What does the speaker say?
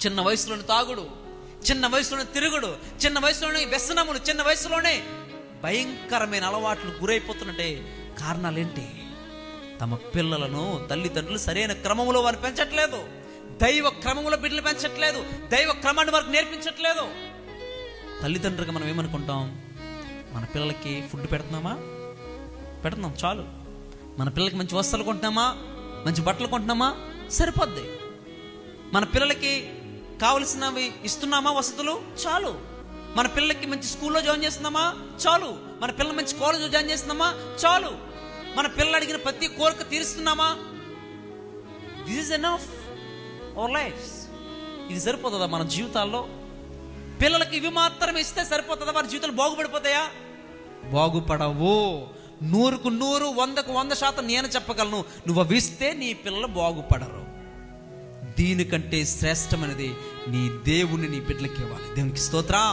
చిన్న వయసులోని తాగుడు, చిన్న వయసులోనే తిరుగుడు, చిన్న వయసులోనే వ్యసనములు, చిన్న వయసులోనే భయంకరమైన అలవాట్లు గురైపోతున్నట్టే కారణాలేంటి? తమ పిల్లలను తల్లిదండ్రులు సరైన క్రమంలో వారు పెంచట్లేదు. దైవ క్రమంలో బిడ్డలు పెంచట్లేదు. దైవ క్రమాన్ని వారికి నేర్పించట్లేదు. తల్లిదండ్రులుగా మనం ఏమనుకుంటాం? మన పిల్లలకి ఫుడ్ పెడుతున్నాం, చాలు. మన పిల్లలకి మంచి వస్త్రాలు కొంటున్నామా, మంచి బట్టలు కొంటున్నామా, సరిపోద్ది. మన పిల్లలకి కావలసినవి ఇస్తున్నామా, వసతులు, చాలు. మన పిల్లలకి మంచి స్కూల్లో జాయిన్ చేస్తున్నామా, చాలు. మన పిల్లలు మంచి కాలేజ్లో జాయిన్ చేస్తున్నామా, చాలు. మన పిల్లలు అడిగిన ప్రతి కోరిక తీరుస్తున్నామా? This is enough our lives. ఇది సరిపోతుందా మన జీవితాల్లో? పిల్లలకి ఇవి మాత్రమే ఇస్తే సరిపోతుందా? వారి జీవితాలు బాగుపడిపోతాయా? బాగుపడవు. 100కు 100, 100కు 100% నేను చెప్పగలను, నువ్వు అవి ఇస్తే నీ పిల్లలు బాగుపడరు. దీనికంటే శ్రేష్టమైనది నీ దేవుణ్ణి నీ బిడ్డలకి ఇవ్వాలి. దేవునికి స్తోత్రం.